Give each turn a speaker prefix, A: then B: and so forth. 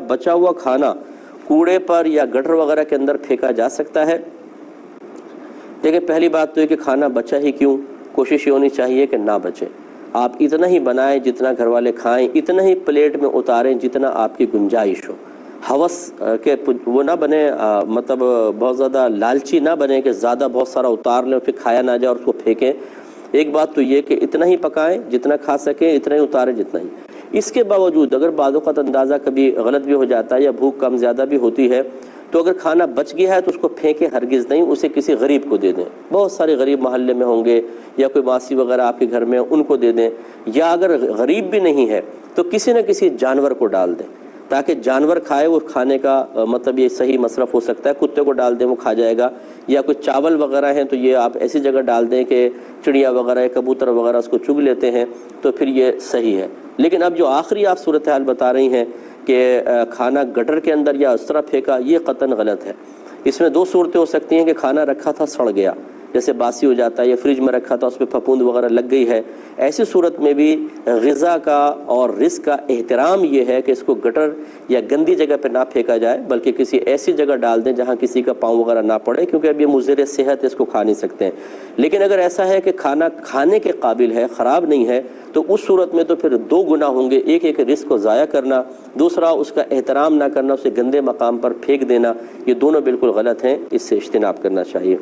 A: بچا ہوا کھانا کوڑے پر یا گٹر وغیرہ کے اندر پھینکا جا سکتا ہے؟ دیکھیں پہلی بات تو یہ کہ کھانا بچا ہی کیوں، کوشش یہ ہونی چاہیے کہ نہ بچے۔ آپ اتنا ہی بنائیں جتنا گھر والے کھائیں، اتنا ہی پلیٹ میں اتاریں جتنا آپ کی گنجائش ہو۔ ہوس کے وہ نہ بنے، مطلب بہت زیادہ لالچی نہ بنے کہ زیادہ بہت سارا اتار لیں اور پھر کھایا نہ جائے اور اس کو پھینکیں۔ ایک بات تو یہ کہ اتنا ہی پکائیں جتنا کھا سکیں، اتنا ہی اتاریں جتنا ہی۔ اس کے باوجود اگر بعض اوقات اندازہ کبھی غلط بھی ہو جاتا ہے یا بھوک کم زیادہ بھی ہوتی ہے، تو اگر کھانا بچ گیا ہے تو اس کو پھینکیں ہرگز نہیں، اسے کسی غریب کو دے دیں۔ بہت سارے غریب محلے میں ہوں گے یا کوئی ماسی وغیرہ آپ کے گھر میں ان کو دے دیں، یا اگر غریب بھی نہیں ہے تو کسی نہ کسی جانور کو ڈال دیں تاکہ جانور کھائے، وہ کھانے کا مطلب یہ صحیح مصرف ہو سکتا ہے۔ کتے کو ڈال دیں، وہ کھا جائے گا، یا کوئی چاول وغیرہ ہیں تو یہ آپ ایسی جگہ ڈال دیں کہ چڑیا وغیرہ یا کبوتر وغیرہ اس کو چگ لیتے ہیں، تو پھر یہ صحیح ہے۔ لیکن اب جو آخری آپ صورتحال بتا رہی ہیں کہ کھانا گٹر کے اندر یا اس طرح پھینکا، یہ قطعاً غلط ہے۔ اس میں دو صورتیں ہو سکتی ہیں کہ کھانا رکھا تھا سڑ گیا، جیسے باسی ہو جاتا ہے، یا فریج میں رکھا تھا اس پہ پھپھوند وغیرہ لگ گئی ہے۔ ایسی صورت میں بھی غذا کا اور رزق کا احترام یہ ہے کہ اس کو گٹر یا گندی جگہ پہ نہ پھینکا جائے، بلکہ کسی ایسی جگہ ڈال دیں جہاں کسی کا پاؤں وغیرہ نہ پڑے، کیونکہ اب یہ مضر صحت ہے، اس کو کھا نہیں سکتے ہیں۔ لیکن اگر ایسا ہے کہ کھانا کھانے کے قابل ہے، خراب نہیں ہے، تو اس صورت میں تو پھر دو گناہ ہوں گے۔ ایک رزق کو ضائع کرنا، دوسرا اس کا احترام نہ کرنا، اسے گندے مقام پر پھینک دینا، یہ دونوں بالکل غلط ہیں، اس سے اجتناب کرنا چاہیے۔